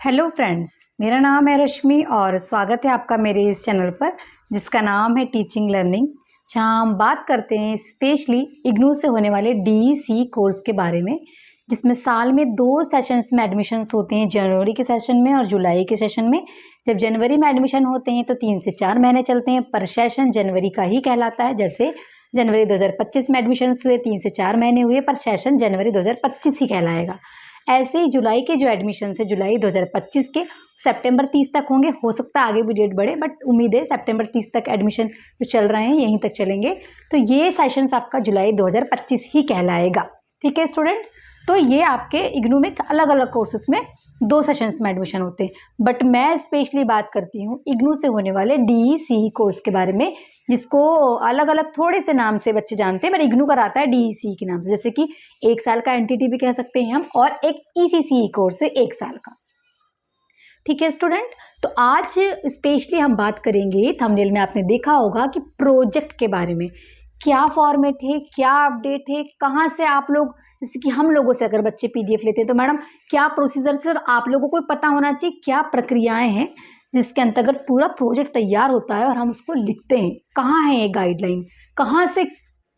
Hello friends, मेरा नाम है रश्मि और स्वागत है आपका मेरे इस चैनल पर जिसका नाम है टीचिंग लर्निंग, जहां हम बात करते हैं स्पेशली इग्नू से होने वाले डीईसी कोर्स के बारे में, जिसमें साल में 2 सेशंस में एडमिशन्स होते हैं, जनवरी के सेशन में और जुलाई के सेशन में। जब जनवरी में एडमिशन होते हैं तो 3 से 4 महीने चलते हैं, पर सेशन जनवरी का ही कहलाता है। जैसे जनवरी 2025 में एडमिशन्स हुए, 3 से 4 महीने हुए, पर सेशन जनवरी 2025 ही कहलाएगा। ऐसे ही जुलाई के जो एडमिशन है जुलाई 2025 के सितंबर 30 तक होंगे। हो सकता है आगे भी डेट बढ़े, बट उम्मीद है सितंबर 30 तक एडमिशन जो चल रहे हैं यहीं तक चलेंगे। तो ये सेशंस आपका जुलाई 2025 ही कहलाएगा। ठीक है स्टूडेंट्स, तो ये आपके इग्नू में अलग अलग कोर्सेज में 2 सेशंस में एडमिशन होते हैं, बट मैं स्पेशली बात करती हूँ इग्नू से होने वाले डीईसी कोर्स के बारे में, जिसको अलग अलग थोड़े से नाम से बच्चे जानते हैं, पर इग्नू कराता है डीईसी के नाम से। जैसे कि 1 साल का एनटीटी भी कह सकते हैं हम, और एक ईसीसी कोर्स है 1 साल का। ठीक है स्टूडेंट, तो आज स्पेशली हम बात करेंगे, थंबनेल में आपने देखा होगा कि प्रोजेक्ट के बारे में, क्या फॉर्मेट है, क्या अपडेट है, कहाँ से आप लोग, जैसे कि हम लोगों से अगर बच्चे पीडीएफ लेते हैं तो मैडम क्या प्रोसीजर से, और आप लोगों को पता होना चाहिए क्या प्रक्रियाएं हैं जिसके अंतर्गत पूरा प्रोजेक्ट तैयार होता है और हम उसको लिखते हैं। कहाँ है ये गाइडलाइन, कहाँ से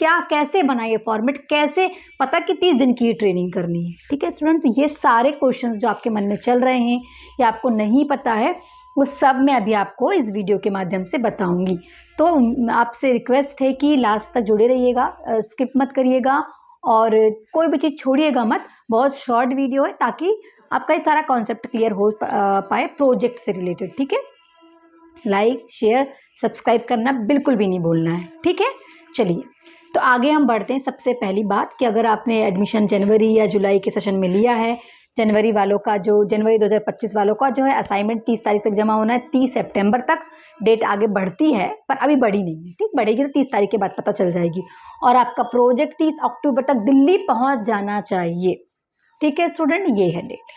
क्या कैसे बना ये फॉर्मेट, कैसे पता कि 30 दिन की ट्रेनिंग करनी है। ठीक है स्टूडेंट, तो ये सारे क्वेश्चंस जो आपके मन में चल रहे हैं या आपको नहीं पता है, वो सब मैं अभी आपको इस वीडियो के माध्यम से बताऊंगी। तो आपसे रिक्वेस्ट है कि लास्ट तक जुड़े रहिएगा, स्किप मत करिएगा और कोई भी चीज़ छोड़िएगा मत। बहुत शॉर्ट वीडियो है ताकि आपका ये सारा कॉन्सेप्ट क्लियर हो पाए प्रोजेक्ट से रिलेटेड। ठीक है, लाइक शेयर सब्सक्राइब करना बिल्कुल भी नहीं भूलना है। ठीक है, चलिए तो आगे हम बढ़ते हैं। सबसे पहली बात कि अगर आपने एडमिशन जनवरी या जुलाई के सेशन में लिया है, जनवरी वालों का जो जनवरी 2025 वालों का जो है असाइनमेंट 30 तारीख तक जमा होना है, 30 सितंबर तक। डेट आगे बढ़ती है पर अभी बढ़ी नहीं है, ठीक, बढ़ेगी तो 30 तारीख के बाद पता चल जाएगी। और आपका प्रोजेक्ट 30 अक्टूबर तक दिल्ली पहुंच जाना चाहिए। ठीक है स्टूडेंट, ये है डेट।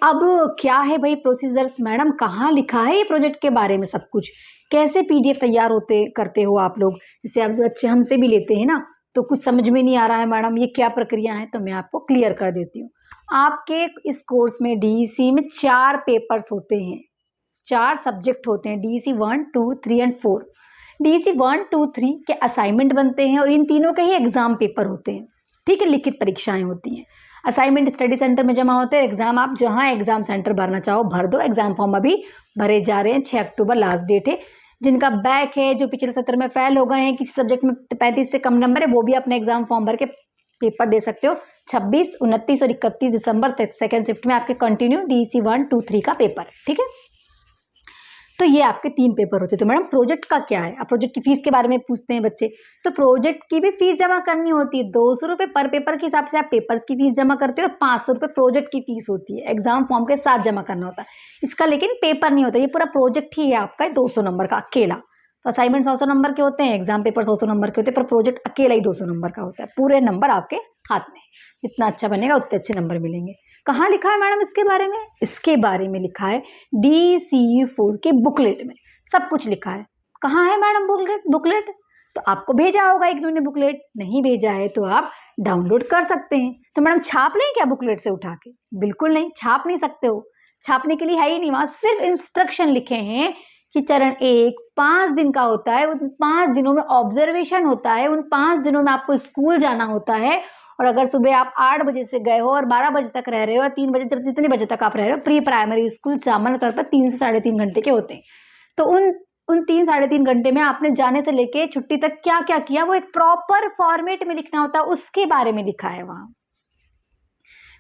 अब क्या है भाई प्रोसीजर्स, मैडम कहाँ लिखा है ये प्रोजेक्ट के बारे में सब कुछ, कैसे पीडीएफ तैयार होते करते हो आप लोग। जैसे आप बच्चे हमसे भी लेते हैं ना, तो कुछ समझ में नहीं आ रहा है मैडम ये क्या प्रक्रिया है, तो मैं आपको क्लियर कर देती हूँ। आपके इस कोर्स में डीईसी में 4 पेपर्स होते हैं, 4 सब्जेक्ट होते हैं, डीईसी 1, 2, 3 एंड 4। डीईसी 1, 2, 3 के असाइनमेंट बनते हैं और इन तीनों के ही एग्जाम पेपर होते हैं। ठीक है, लिखित परीक्षाएं होती हैं। असाइनमेंट स्टडी सेंटर में जमा होते हैं, एग्जाम आप जहां एग्जाम सेंटर भरना चाहो भर दो। एग्जाम फॉर्म अभी भरे जा रहे हैं, 6 अक्टूबर लास्ट डेट है। जिनका बैक है, जो पिछले सत्र में फेल हो गए हैं, किसी सब्जेक्ट में 35 से कम नंबर है, वो भी अपने एग्जाम फॉर्म भर के पेपर दे सकते हो। 26, 29 और 31 दिसंबर तक सेकेंड शिफ्ट में आपके कंटिन्यू डीईसी 1, 2, 3 का पेपर है। ठीक है, तो ये आपके 3 पेपर होते हैं। तो मैडम प्रोजेक्ट का क्या है, अब प्रोजेक्ट की फीस के बारे में पूछते हैं बच्चे, तो प्रोजेक्ट की भी फीस जमा करनी होती है। 200 रुपये पर पेपर के हिसाब से आप पेपर्स की फीस जमा करते हो, 500 रुपये प्रोजेक्ट की फीस होती है, एग्जाम फॉर्म के साथ जमा करना होता है इसका। लेकिन पेपर नहीं होता, ये पूरा प्रोजेक्ट ही है आपका 200 नंबर का अकेला। तो असाइनमेंट 100 नंबर के होते हैं, एग्जाम पेपर 100 नंबर के होते हैं, पर प्रोजेक्ट अकेला ही 200 नंबर का होता है। पूरे नंबर आपके हाथ में, जितना अच्छा बनेगा उतने अच्छे नंबर मिलेंगे। कहाँ लिखा है मैडम इसके बारे में, इसके बारे में लिखा है DCE4 के बुकलेट में, सब कुछ लिखा है। कहाँ है मैडम बुकलेट, तो आपको भेजा होगा इग्नू ने बुकलेट, नहीं भेजा है तो आप डाउनलोड कर सकते हैं। तो मैडम छाप लें क्या बुकलेट से उठा के, बिल्कुल नहीं, छाप नहीं सकते हो, छापने के लिए है ही नहीं, वहां सिर्फ इंस्ट्रक्शन लिखे हैं कि चरण 1 5 दिन का होता है, उन 5 दिनों में ऑब्जर्वेशन होता है, उन 5 दिनों में आपको स्कूल जाना होता है। और अगर सुबह आप 8 बजे से गए हो और 12 बजे तक रह रहे हो, 3 बजे तक, जितने बजे तक आप रह रहे हो, प्री प्राइमरी स्कूल सामान्य तौर पर 3 से 3.5 घंटे के होते हैं। तो उन 3 3.5 घंटे में आपने जाने से लेके छुट्टी तक क्या क्या किया, वो एक प्रॉपर फॉर्मेट में लिखना होता है, उसके बारे में लिखा है वहां।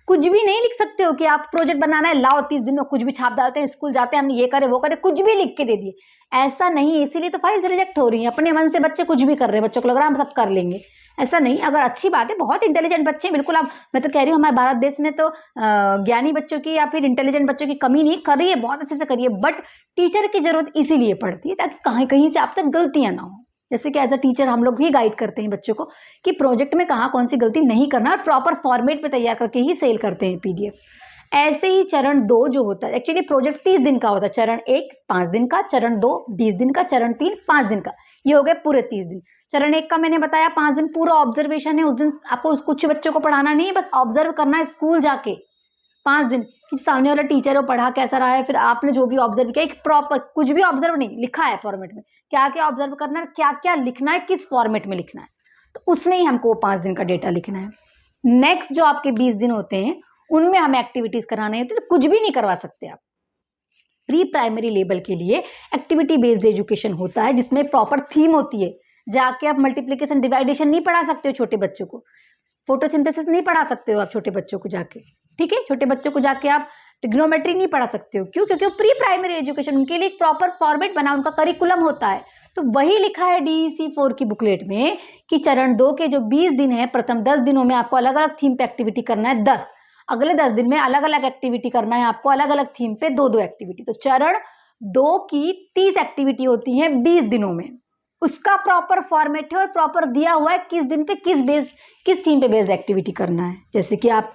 कुछ भी नहीं लिख सकते हो कि आप प्रोजेक्ट बनाना है, लाओ 30 दिन में कुछ भी छाप डालते हैं, स्कूल जाते हैं हमने ये करे वो करे, कुछ भी लिख के दे दिए, ऐसा नहीं है। इसीलिए तो फाइल्स रिजेक्ट हो रही है, अपने मन से बच्चे कुछ भी कर रहे हैं, बच्चों को लग रहा है हम सब कर लेंगे, ऐसा नहीं। अगर अच्छी बात है, बहुत इंटेलिजेंट बच्चे बिल्कुल, आप, मैं तो कह रही हूँ हमारे भारत देश में तो ज्ञानी बच्चों की या फिर इंटेलिजेंट बच्चों की कमी नहीं, कर रही है, बहुत अच्छे से करिए, बट टीचर की जरूरत इसीलिए पड़ती है ताकि कहीं कहीं से आपसे गलतियां ना हो। जैसे कि एज अ टीचर हम लोग भी गाइड करते हैं बच्चों को कि प्रोजेक्ट में कहाँ कौन सी गलती नहीं करना, और प्रॉपर फॉर्मेट में तैयार करके ही सेल करते हैं पीडीएफ। ऐसे ही चरण 2 जो होता है, एक्चुअली प्रोजेक्ट 30 दिन का होता है, चरण 1 5 दिन का, चरण 2 20 दिन का, चरण 3 5 दिन का, ये हो गए पूरे 30 दिन। चरण 1 का मैंने बताया 5 दिन पूरा ऑब्जर्वेशन है, उस दिन आपको कुछ बच्चों को पढ़ाना नहीं है, बस ऑब्जर्व करना है स्कूल जाके 5 दिन कि सामने वाला टीचर है वो पढ़ा कैसा रहा है, फिर आपने जो भी ऑब्जर्व किया, एक प्रॉपर कुछ भी ऑब्जर्व नहीं, लिखा है फॉर्मेट में, क्या क्या ऑब्जर्व करना है, क्या क्या लिखना है, किस फॉर्मेट में लिखना है, तो उसमें ही हमको 5 दिन का डेटा लिखना है। नेक्स्ट जो आपके 20 दिन होते हैं उनमें हमें एक्टिविटीज कराने होती है, तो कुछ भी नहीं करवा सकते आप। प्री प्राइमरी लेवल के लिए एक्टिविटी बेस्ड एजुकेशन होता है जिसमें प्रॉपर थीम होती है। जाके आप मल्टीप्लिकेशन डिवाइडेशन नहीं पढ़ा सकते हो छोटे बच्चों को, फोटोसिंथेसिस नहीं पढ़ा सकते हो आप छोटे बच्चों को जाके, ठीक है। छोटे बच्चों को जाके आप ट्रिग्नोमेट्री नहीं पढ़ा सकते हो, क्यों? क्योंकि वो प्री प्राइमरी एजुकेशन, उनके लिए एक प्रॉपर फॉर्मेट बना, उनका करिकुलम होता है। तो वही लिखा है DEC 4 की बुकलेट में कि चरण 2 के जो 20 दिन है, प्रथम 10 दिनों में आपको अलग अलग थीम पे एक्टिविटी करना है 10, अगले 10 दिन में अलग अलग एक्टिविटी करना है आपको अलग अलग थीम पे 2-2 एक्टिविटी। तो चरण 2 की 30 एक्टिविटी होती है 20 दिनों में, उसका प्रॉपर फॉर्मेट है और प्रॉपर दिया हुआ है किस दिन पे किस थीम पे बेस्ड एक्टिविटी करना है। जैसे कि आप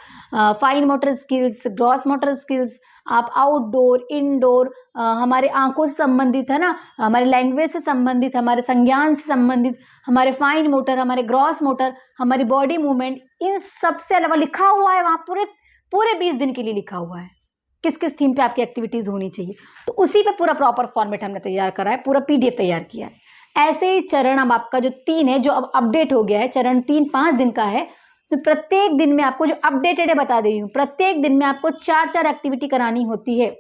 fine motor skills, gross motor skills, आप आउटडोर, इंडोर, हमारे आंखों से संबंधित है ना, हमारे लैंग्वेज से संबंधित, हमारे संज्ञान से संबंधित, हमारे फाइन मोटर, हमारे ग्रॉस मोटर, हमारी बॉडी मूवमेंट, इन सब से अलावा लिखा हुआ है वहाँ पूरे 20 दिन के लिए लिखा हुआ है किस किस थीम पे आपकी एक्टिविटीज होनी चाहिए। तो उसी पे पूरा प्रॉपर फॉर्मेट हमने तैयार करा है, पूरा PDF तैयार किया है। ऐसे ही चरण अब आपका जो 3 है, जो अब अपडेट हो गया है, चरण 3 5 दिन का है, तो प्रत्येक दिन में आपको जो अपडेटेड है बता दे रही हूँ, प्रत्येक दिन में आपको 4-4 एक्टिविटी करानी होती है,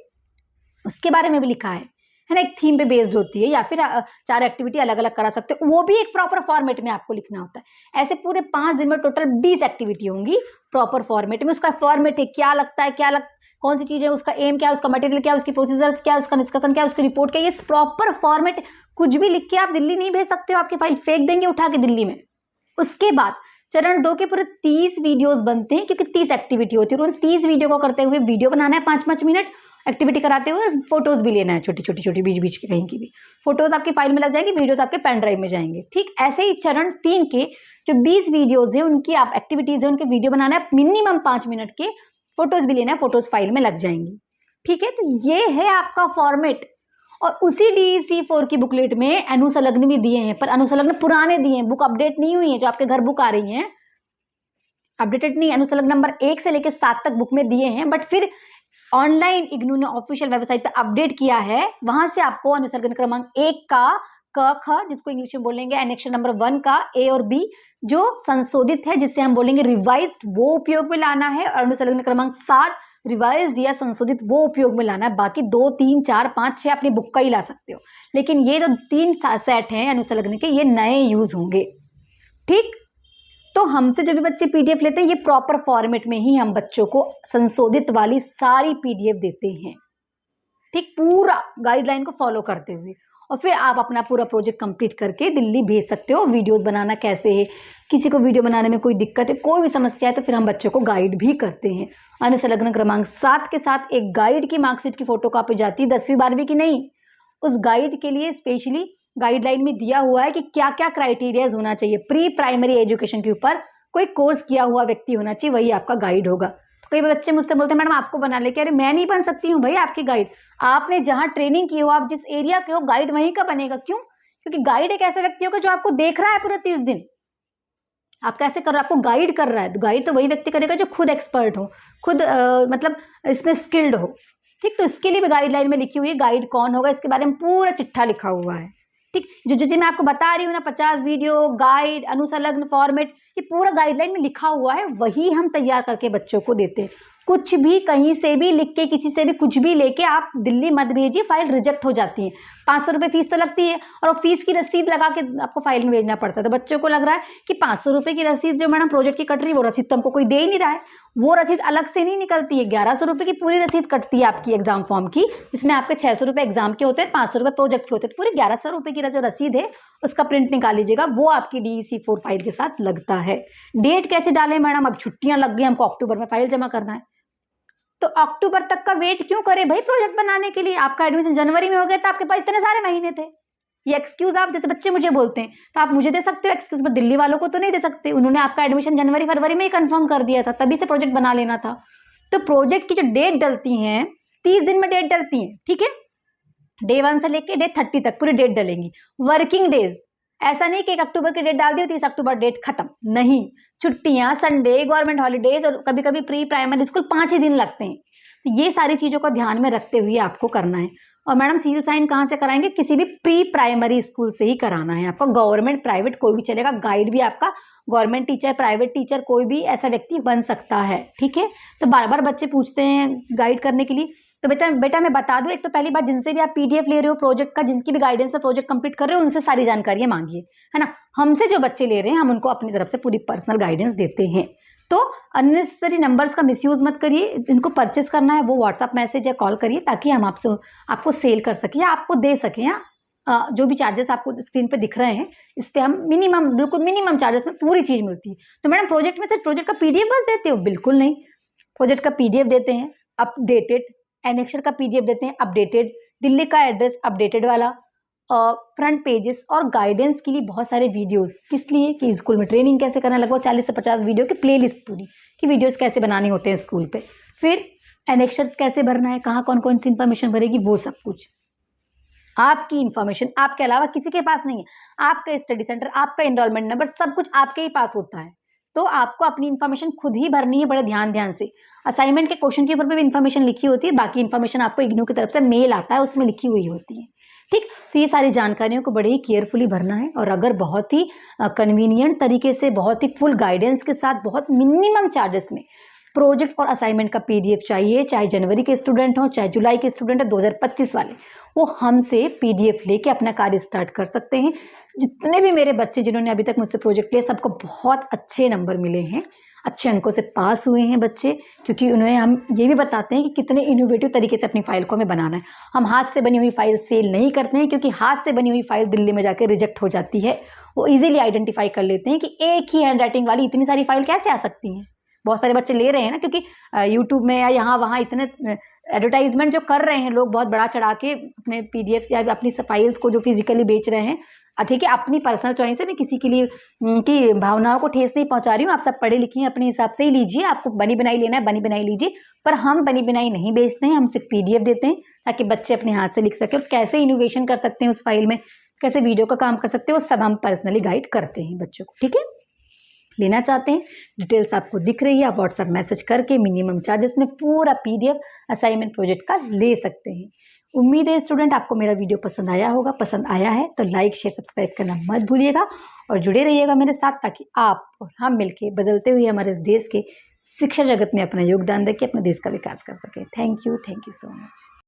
उसके बारे में भी लिखा है ना। एक थीम पे बेस्ड होती है या फिर 4 एक्टिविटी अलग अलग करा सकते हो, वो भी एक प्रॉपर फॉर्मेट में आपको लिखना होता है। ऐसे पूरे 5 दिन में टोटल 20 एक्टिविटी होंगी प्रॉपर फॉर्मेट में। उसका फॉर्मेट है, क्या लगता है, कौन सी चीज है, उसका एम क्या है, उसका मटेरियल क्या है, उसकी प्रोसीजर्स क्या है, उसका डिस्कशन क्या है, उसकी रिपोर्ट क्या है, ये प्रॉपर फॉर्मेट। कुछ भी लिख के आप दिल्ली नहीं भेज सकते हो, आपकी फाइल फेंक देंगे उठा के दिल्ली में। उसके बाद चरण 2 के पूरे 30 वीडियोस बनते हैं, क्योंकि 30 एक्टिविटी होती है, और उन 30 वीडियो को करते हुए वीडियो बनाना है 5-5 मिनट, एक्टिविटी कराते हुए फोटोज भी लेना है, छोटी बीच के कहीं की भी फोटोज आपकी फाइल में लग जाएंगी, वीडियोस आपके पेन ड्राइव में जाएंगे, ठीक। ऐसे ही चरण 3 के जो 20 वीडियोज है, उनकी आप एक्टिविटीज है, उनके वीडियो बनाना है मिनिमम 5 मिनट के, फोटोज भी लेना है, फोटोज फाइल में लग जाएंगी, ठीक है। तो ये है आपका फॉर्मेट। और उसी DEC 4 की बुकलेट में अनुसंलग्न भी दिए हैं, पर अनुसंलग्न पुराने दिए हैं, बुक अपडेट नहीं हुई है, जो आपके घर बुक आ रही हैं अपडेटेड नहीं, अनुसंलग्न नंबर 1 से लेकर 7 तक बुक में दिए हैं, बट फिर ऑनलाइन इग्नू ने ऑफिशियल वेबसाइट पे अपडेट किया है, वहां से आपको अनुसंलग्न क्रमांक 1 का क ख, जिसको इंग्लिश में बोलेंगे एनेक्शन नंबर 1 का A और B, जो संशोधित है, जिससे हम बोलेंगे रिवाइज्ड, वो उपयोग में लाना है, और अनुसंलग्न क्रमांक 7 रिवाइज्ड या संशोधित वो उपयोग में लाना है। बाकी 2, 3, 4, 5, 6 अपनी बुक का ही ला सकते हो, लेकिन ये जो 3 सेट हैं अनुसंलग्न के, ये नए यूज होंगे, ठीक। तो हमसे जब भी बच्चे PDF लेते हैं, ये प्रॉपर फॉर्मेट में ही हम बच्चों को संशोधित वाली सारी PDF देते हैं, ठीक, पूरा गाइडलाइन को फॉलो करते हुए, और फिर आप अपना पूरा प्रोजेक्ट कंप्लीट करके दिल्ली भेज सकते हो। वीडियोस बनाना कैसे है, किसी को वीडियो बनाने में कोई दिक्कत है, कोई भी समस्या है, तो फिर हम बच्चों को गाइड भी करते हैं। अनुसंलग्न क्रमांक 7 के साथ एक गाइड की मार्कशीट की फोटो कॉपी जाती है, 10वीं 12वीं की नहीं। उस गाइड के लिए स्पेशली गाइडलाइन में दिया हुआ है कि क्या क्या क्राइटेरियाज होना चाहिए। प्री प्राइमरी एजुकेशन के ऊपर कोई कोर्स किया हुआ व्यक्ति होना चाहिए, वही आपका गाइड होगा। तो कई बच्चे मुझसे बोलते हैं मैडम आपको बना लेके, अरे मैं नहीं बन सकती हूँ भाई आपकी गाइड, आपने जहाँ ट्रेनिंग की हो, आप जिस एरिया के हो, गाइड वहीं का बनेगा। क्यों? क्योंकि गाइड एक ऐसा व्यक्ति होगा जो आपको देख रहा है पूरे 30 दिन, आप कैसे कर रहे हो, आपको गाइड कर रहा है। तो गाइड तो वही व्यक्ति करेगा जो खुद एक्सपर्ट हो, खुद मतलब इसमें स्किल्ड हो, ठीक। तो इसके लिए भी गाइडलाइन में लिखी हुई है गाइड कौन होगा, इसके बारे में पूरा चिट्ठा लिखा हुआ है, ठीक। जो मैं आपको बता रही हूँ ना, 50 वीडियो, गाइड, अनुसंलग्न फॉर्मेट, ये पूरा गाइडलाइन में लिखा हुआ है, वही हम तैयार करके बच्चों को देते हैं। कुछ भी कहीं से भी लिख के, किसी से भी कुछ भी लेके आप दिल्ली मत भेजिए, फाइल रिजेक्ट हो जाती है। 500 रुपये फीस तो लगती है, और फीस की रसीद लगा के आपको फाइल में भेजना पड़ता है। तो बच्चों को लग रहा है कि 500 रुपये की रसीद जो मैडम प्रोजेक्ट की कट रही है, वो रसीद तो हमको कोई दे ही नहीं रहा है। वो रसीद अलग से नहीं निकलती है, 1100 रुपये की पूरी रसीद कटती है आपकी एग्जाम फॉर्म की, जिसमें आपके 600 रुपये एग्जाम के होते हैं, 500 रुपये प्रोजेक्ट के होते हैं। तो पूरी 1100 रुपये की जो रसीद है उसका प्रिंट निकाल लीजिएगा, वो आपकी DEC 4 फाइल के साथ लगता है। डेट कैसे डालें मैडम, अब छुट्टियां लग गई, हमको अक्टूबर में फाइल जमा करना है, तो अक्टूबर तक का वेट क्यों करें भाई प्रोजेक्ट बनाने के लिए। आपका एडमिशन जनवरी में हो गया, तो आपके पास इतने सारे महीने थे। ये एक्सक्यूज आप जैसे बच्चे मुझे बोलते हैं, तो आप मुझे दे सकते हो एक्सक्यूज, पर दिल्ली वालों को तो नहीं दे सकते। उन्होंने आपका एडमिशन जनवरी फरवरी में ही कंफर्म कर दिया था, तभी से प्रोजेक्ट बना लेना था। तो प्रोजेक्ट की जो डेट डलती है, 30 दिन में डेट डलती है, ठीक है। डे 1 से लेके डे 30 तक पूरी डेट डलेंगी, वर्किंग डेज। ऐसा नहीं कि 1 अक्टूबर की डेट डाल दी, 30 अक्टूबर डेट खत्म, नहीं। छुट्टियां, संडे, गवर्नमेंट हॉलीडेज, और कभी कभी प्री प्राइमरी स्कूल 5 ही दिन लगते हैं। तो ये सारी चीज़ों को ध्यान में रखते हुए आपको करना है। और मैडम सील साइन कहाँ से कराएंगे? किसी भी प्री प्राइमरी स्कूल से ही कराना है आपको। गवर्नमेंट प्राइवेट कोई भी चलेगा, गाइड भी आपका गवर्नमेंट टीचर, प्राइवेट टीचर, कोई भी ऐसा व्यक्ति बन सकता है, ठीक है। तो बार बार बच्चे पूछते हैं गाइड करने के लिए, तो बेटा मैं बता दूं, एक तो पहली बात, जिनसे भी आप पीडीएफ ले रहे हो प्रोजेक्ट का, जिनकी भी गाइडेंस में प्रोजेक्ट कंप्लीट कर रहे हो, उनसे सारी जानकारियां मांगिए, है ना। हमसे जो बच्चे ले रहे हैं, हम उनको अपनी तरफ से पूरी पर्सनल गाइडेंस देते हैं। तो अननेसेसरी नंबर्स का मिसयूज मत करिए। जिनको परचेस करना है वो व्हाट्सअप मैसेज या कॉल करिए, ताकि हम आपको सेल कर सकें या आपको दे सकें, या जो भी चार्जेस आपको स्क्रीन पे दिख रहे हैं, इस पे हम बिल्कुल मिनिमम चार्जेस में पूरी चीज मिलती है। तो मैडम प्रोजेक्ट में सिर्फ प्रोजेक्ट का पीडीएफ बस देते हो? बिल्कुल नहीं, प्रोजेक्ट का पीडीएफ देते हैं अपडेटेड, एनेक्सर का पीडीएफ देते हैं अपडेटेड, दिल्ली का एड्रेस अपडेटेड वाला, फ्रंट पेजेस और गाइडेंस के लिए बहुत सारे वीडियोस। किस लिए? कि स्कूल में ट्रेनिंग कैसे करना, लगभग 40 से 50 वीडियो की प्लेलिस्ट पूरी कि वीडियोस कैसे बनाने होते हैं स्कूल पे। फिर एनेक्सर्स कैसे भरना है, कहाँ कौन कौन सी इंफॉर्मेशन भरेगी, वो सब कुछ आपकी इंफॉर्मेशन, आपके अलावा किसी के पास नहीं है। आपका स्टडी सेंटर, आपका एनरोलमेंट नंबर, सब कुछ आपके ही पास होता है। तो आपको अपनी इन्फॉर्मेशन खुद ही भरनी है, बड़े ध्यान से। असाइनमेंट के क्वेश्चन के ऊपर भी इन्फॉर्मेशन लिखी होती है, बाकी इन्फॉर्मेशन आपको इग्नू की तरफ से मेल आता है, उसमें लिखी हुई होती है, ठीक। तो ये सारी जानकारियों को बड़े ही केयरफुली भरना है। और अगर बहुत ही कन्वीनियंट तरीके से, बहुत ही फुल गाइडेंस के साथ, बहुत मिनिमम चार्जेस में प्रोजेक्ट और असाइनमेंट का पीडीएफ चाहिए, चाहे जनवरी के स्टूडेंट हो, चाहे जुलाई के स्टूडेंट हो, 2025 वाले, वो हमसे पीडीएफ लेके अपना कार्य स्टार्ट कर सकते हैं। जितने भी मेरे बच्चे जिन्होंने अभी तक मुझसे प्रोजेक्ट लिया, सबको बहुत अच्छे नंबर मिले हैं, अच्छे अंकों से पास हुए हैं बच्चे, क्योंकि उन्हें हम ये भी बताते हैं कि कितने इनोवेटिव तरीके से अपनी फाइल को हमें बनाना है। हम हाथ से बनी हुई फाइल सेल नहीं करते हैं, क्योंकि हाथ से बनी हुई फाइल दिल्ली में जाकर रिजेक्ट हो जाती है। वो इजीली आइडेंटिफाई कर लेते हैं कि एक ही हैंड राइटिंग वाली इतनी सारी फाइल कैसे आ सकती हैं। बहुत सारे बच्चे ले रहे हैं ना, क्योंकि यूट्यूब में या यहाँ वहाँ इतने एडवर्टाइजमेंट जो कर रहे हैं लोग, बहुत बड़ा चढ़ा के अपने पीडीएफ या अपनी फाइल्स को जो फिजिकली बेच रहे हैं। ठीक है, अपनी पर्सनल चॉइस है, मैं किसी के लिए की भावनाओं को ठेस नहीं पहुंचा रही हूँ। आप सब पढ़े लिखे हैं, अपने हिसाब से ही लीजिए। आपको बनी बनाई लेना है, बनी बनाई लीजिए, पर हम बनी बनाई नहीं बेचते हैं, हम सिर्फ पीडीएफ देते हैं, ताकि बच्चे अपने हाथ से लिख सके। और कैसे इनोवेशन कर सकते हैं उस फाइल में, कैसे वीडियो का काम कर सकते हैं, वो सब हम पर्सनली गाइड करते हैं बच्चों को, ठीक है। लेना चाहते हैं, डिटेल्स आपको दिख रही है, आप व्हाट्सएप मैसेज करके मिनिमम चार्जेस में पूरा पीडीएफ असाइनमेंट प्रोजेक्ट का ले सकते हैं। उम्मीद है स्टूडेंट आपको मेरा वीडियो पसंद आया होगा। पसंद आया है तो लाइक शेयर सब्सक्राइब करना मत भूलिएगा, और जुड़े रहिएगा मेरे साथ, ताकि आप और हम मिलके बदलते हुए हमारे देश के शिक्षा जगत में अपना योगदान देके अपने देश का विकास कर सकें। Thank you so much.